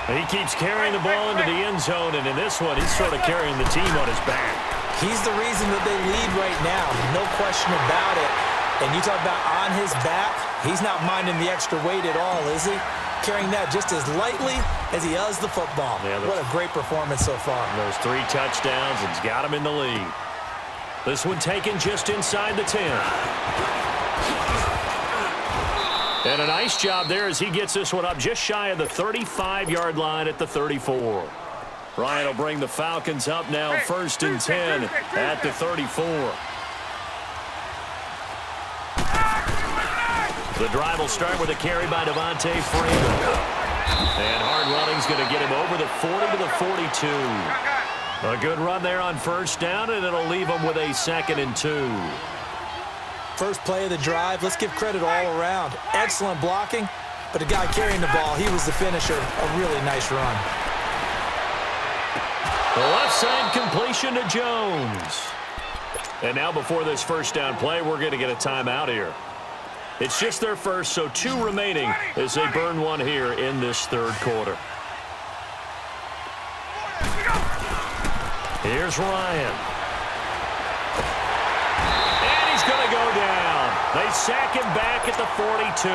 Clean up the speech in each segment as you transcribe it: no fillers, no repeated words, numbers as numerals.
He keeps carrying the ball into the end zone, and in this one, he's sort of carrying the team on his back. He's the reason that they lead right now, no question about it. And you talk about on his back, he's not minding the extra weight at all, is he? Carrying that just as lightly as he does the football. Yeah, what a great performance so far. Those 3 touchdowns, it's got him in the lead. This one taken just inside the 10. And a nice job there as he gets this one up just shy of the 35-yard line at the 34. Ryan will bring the Falcons up now 1st and 10 at the 34. The drive will start with a carry by Devontae Freeman. And hard running's going to get him over the 40 to the 42. A good run there on 1st down, and it'll leave him with a 2nd and 2. First play of the drive, let's give credit all around. Excellent blocking, but the guy carrying the ball, he was the finisher. A really nice run. The left side completion to Jones. And now before this 1st down play, we're going to get a timeout here. It's just their first, so 2 remaining as they burn one here in this 3rd quarter. Here's Ryan. And he's going to go down. They sack him back at the 42.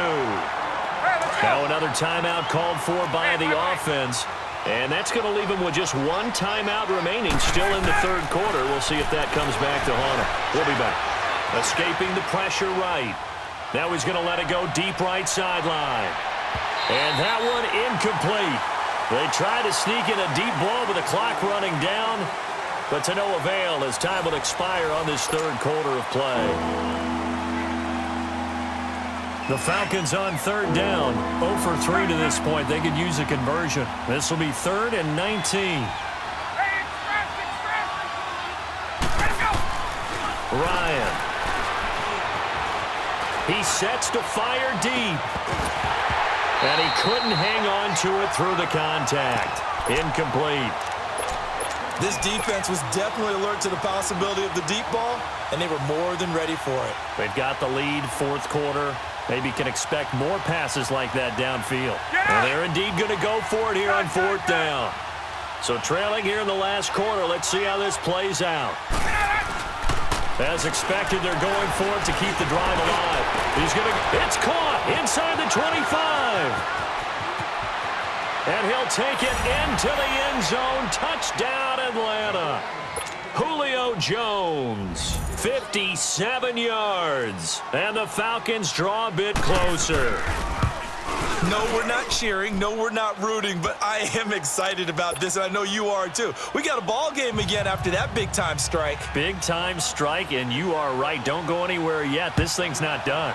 Now another timeout called for by the offense. And that's going to leave him with just 1 timeout remaining still in the 3rd quarter. We'll see if that comes back to haunt him. We'll be back. Escaping the pressure right. Now he's going to let it go deep right sideline. And that one incomplete. They try to sneak in a deep ball with the clock running down, but to no avail as time will expire on this 3rd quarter of play. The Falcons on 3rd down. 0 for 3 to this point. They could use a conversion. This will be 3rd and 19. Ryan. He sets to fire deep. And he couldn't hang on to it through the contact. Incomplete. This defense was definitely alert to the possibility of the deep ball, and they were more than ready for it. They've got the lead 4th quarter. Maybe can expect more passes like that downfield. And they're indeed going to go for it here on 4th down. So trailing here in the last quarter, let's see how this plays out. As expected, they're going for it to keep the drive alive. It's caught inside the 25. And he'll take it into the end zone. Touchdown, Atlanta. Julio Jones, 57 yards. And the Falcons draw a bit closer. No, we're not cheering. No, we're not rooting. But I am excited about this, and I know you are too. We got a ball game again after that big-time strike. Big-time strike, and you are right. Don't go anywhere yet. This thing's not done.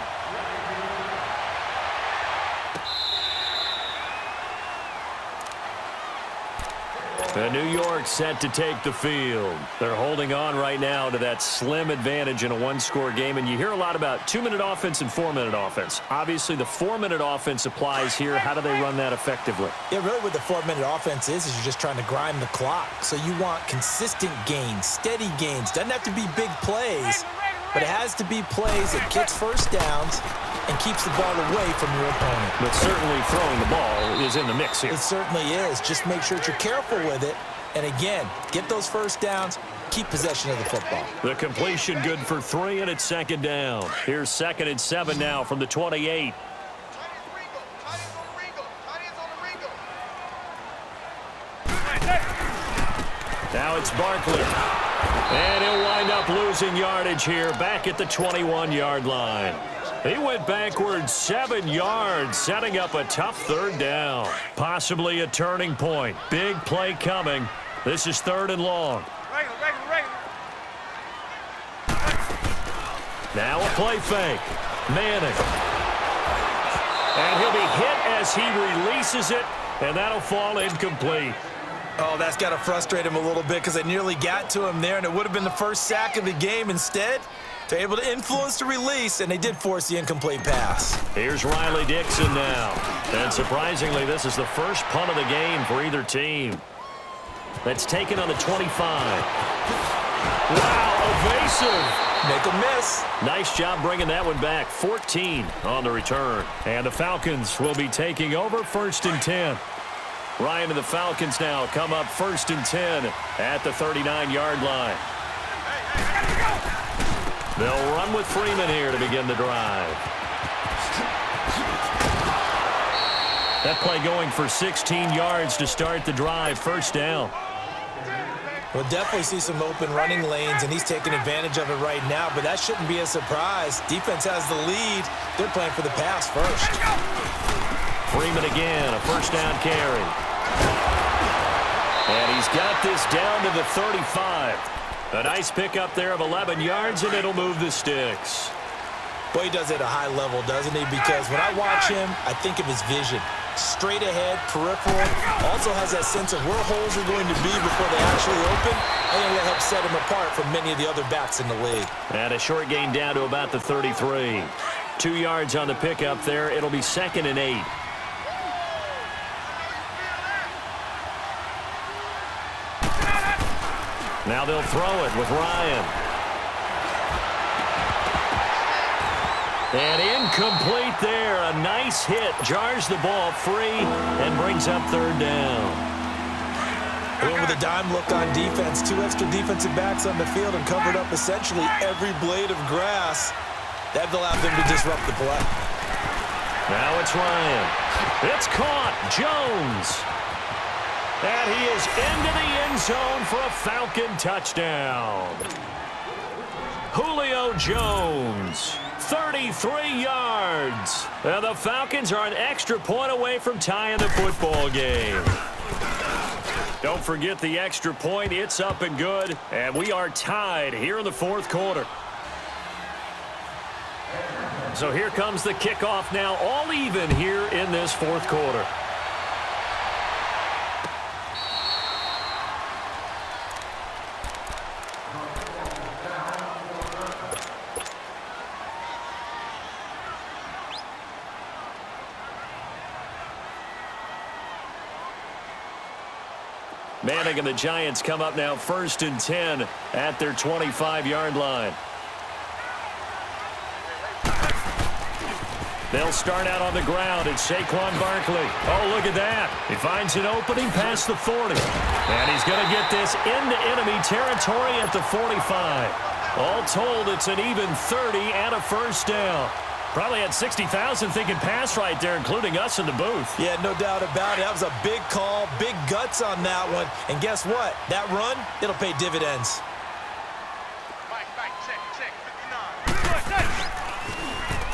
And New York set to take the field. They're holding on right now to that slim advantage in a 1-score game. And you hear a lot about 2-minute offense and 4-minute offense. Obviously, the 4-minute offense applies here. How do they run that effectively? Yeah, really what the 4-minute offense is you're just trying to grind the clock. So you want consistent gains, steady gains. Doesn't have to be big plays, but it has to be plays that gets 1st downs and keeps the ball away from your opponent. But certainly throwing the ball is in the mix here. It certainly is. Just make sure that you're careful with it. And again, get those 1st downs, keep possession of the football. The completion good for 3, and it's 2nd down. Here's 2nd and 7 now from the 28. Now it's Barkley. And he'll wind up losing yardage here back at the 21-yard line. He went backwards 7 yards, setting up a tough 3rd down. Possibly a turning point. Big play coming. This is 3rd and long. Now a play fake. Manning. And he'll be hit as he releases it, and that'll fall incomplete. Oh, that's got to frustrate him a little bit because they nearly got to him there, and it would have been the first sack of the game. Instead, they're able to influence the release, and they did force the incomplete pass. Here's Riley Dixon now. And surprisingly, this is the first punt of the game for either team. That's taken on the 25. Wow, evasive. Make a miss. Nice job bringing that one back. 14 on the return. And the Falcons will be taking over 1st and 10. Ryan and the Falcons now come up 1st and 10 at the 39-yard line. They'll run with Freeman here to begin the drive. That play going for 16 yards to start the drive. 1st down. We'll definitely see some open running lanes, and he's taking advantage of it right now, but that shouldn't be a surprise. Defense has the lead. They're playing for the pass first. Freeman again, a 1st down carry. And he's got this down to the 35. A nice pickup there of 11 yards, and it'll move the sticks. Boy, he does it at a high level, doesn't he? Because when I watch him, I think of his vision. Straight ahead, peripheral. Also has that sense of where holes are going to be before they actually open. I think that helps set him apart from many of the other backs in the league. And a short gain down to about the 33. 2 yards on the pickup there. It'll be 2nd and 8. Now they'll throw it with Ryan. And incomplete there. A nice hit. Jars the ball free and brings up 3rd down. Going with a dime look on defense. 2 extra defensive backs on the field and covered up essentially every blade of grass. That allowed them to disrupt the play. Now it's Ryan. It's caught. Jones. And he is into the end zone for a Falcon touchdown. Julio Jones, 33 yards. And the Falcons are an extra point away from tying the football game. Don't forget the extra point. It's up and good. And we are tied here in the 4th quarter. So here comes the kickoff now, all even here in this 4th quarter. Manning and the Giants come up now 1st and 10 at their 25-yard line. They'll start out on the ground. It's Saquon Barkley. Oh, look at that. He finds an opening past the 40. And he's going to get this into enemy territory at the 45. All told, it's an even 30 and a 1st down. Probably had 60,000 thinking pass right there, including us in the booth. Yeah, no doubt about it. That was a big call, big guts on that one. And guess what? That run, it'll pay dividends.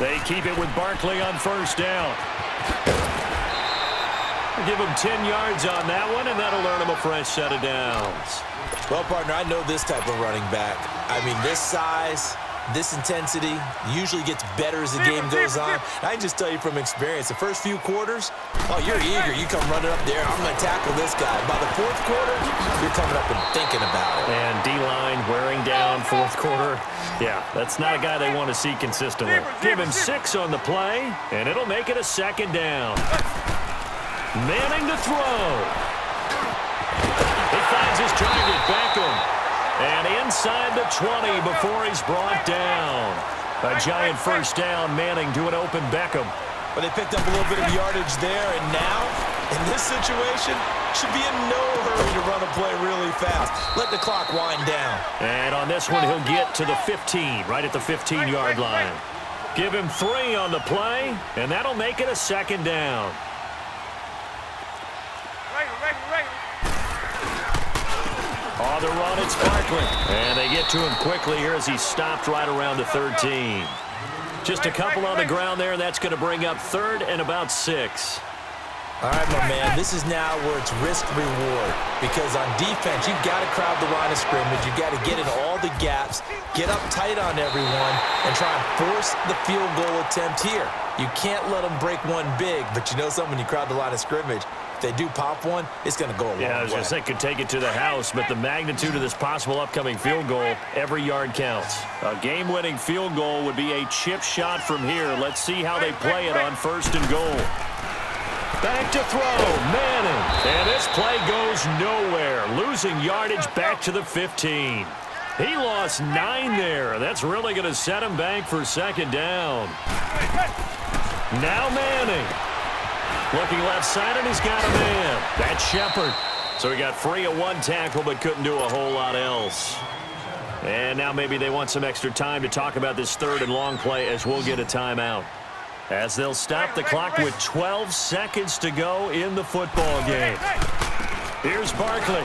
They keep it with Barkley on 1st down. Give him 10 yards on that one, and that'll earn him a fresh set of downs. Well, partner, I know this type of running back. I mean, this size, this intensity usually gets better as the game goes on. I can just tell you from experience, the first few quarters, oh, you're eager. You come running up there. I'm going to tackle this guy. By the 4th quarter, you're coming up and thinking about it. And D-line wearing down 4th quarter. Yeah, that's not a guy they want to see consistently. Give him 6 on the play, and it'll make it a 2nd down. Manning to throw. He finds his target, Beckham. And inside the 20 before he's brought down. A giant 1st down. Manning to an open Beckham. But they picked up a little bit of yardage there, and now, in this situation, should be in no hurry to run a play really fast. Let the clock wind down. And on this one, he'll get to the 15, right at the 15-yard line. Give him 3 on the play, and that'll make it a 2nd down. On the run, it's Barkley. And they get to him quickly here as he's stopped right around the 13. Just a couple on the ground there. That's going to bring up 3rd and about 6. All right, my man, this is now where it's risk-reward. Because on defense, you've got to crowd the line of scrimmage. You've got to get in all the gaps, get up tight on everyone, and try and force the field goal attempt here. You can't let them break one big, but you know something, when you crowd the line of scrimmage, if they do pop one, it's going to go a long way. Yeah, I was going to say could take it to the house, but the magnitude of this possible upcoming field goal, every yard counts. A game-winning field goal would be a chip shot from here. Let's see how they play it on 1st and goal. Back to throw, Manning. And this play goes nowhere, losing yardage back to the 15. He lost 9 there. That's really going to set him back for 2nd down. Now Manning. Looking left side, and he's got a man. That's Shepard. So he got free of one tackle, but couldn't do a whole lot else. And now maybe they want some extra time to talk about this third and long play as we'll get a timeout. As they'll stop the clock with 12 seconds to go in the football game. Here's Barkley.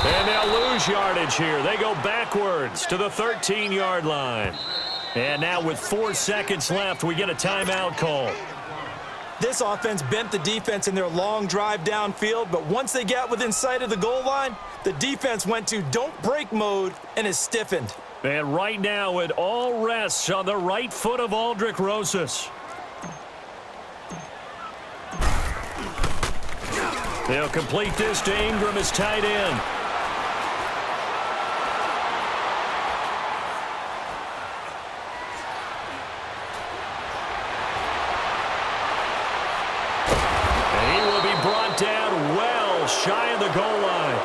And they'll lose yardage here. They go backwards to the 13-yard line. And now with 4 seconds left, we get a timeout call. This offense bent the defense in their long drive downfield, but once they got within sight of the goal line, the defense went to don't break mode and is stiffened. And right now it all rests on the right foot of Aldrick Rosas. They'll complete this to Ingram as tight end. And he will be brought down well shy of the goal line.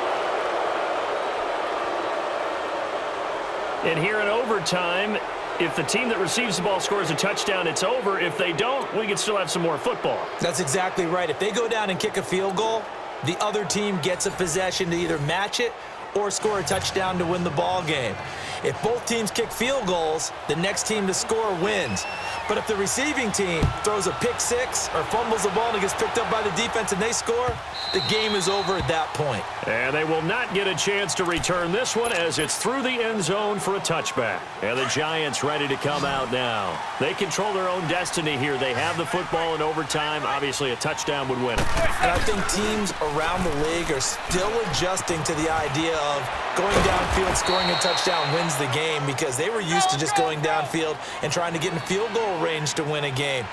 And here in overtime, if the team that receives the ball scores a touchdown, it's over. If they don't, we can still have some more football. That's exactly right. If they go down and kick a field goal, the other team gets a possession to either match it or score a touchdown to win the ball game. If both teams kick field goals, the next team to score wins. But if the receiving team throws a pick six or fumbles the ball and it gets picked up by the defense and they score, the game is over at that point. And they will not get a chance to return this one as it's through the end zone for a touchback. And the Giants ready to come out now. They control their own destiny here. They have the football in overtime. Obviously, a touchdown would win it. And I think teams around the league are still adjusting to the idea of going downfield, scoring a touchdown wins the game because they were used to just going downfield and trying to get in field goal range to win a game.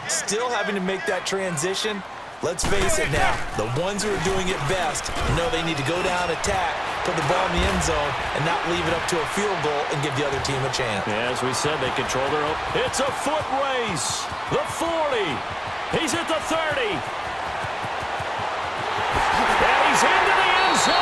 Still having to make that transition. Let's face it now, the ones who are doing it best know they need to go down, attack, put the ball in the end zone, and not leave it up to a field goal and give the other team a chance. Yeah, as we said, they control their own. It's a foot race. The 40. He's at the 30.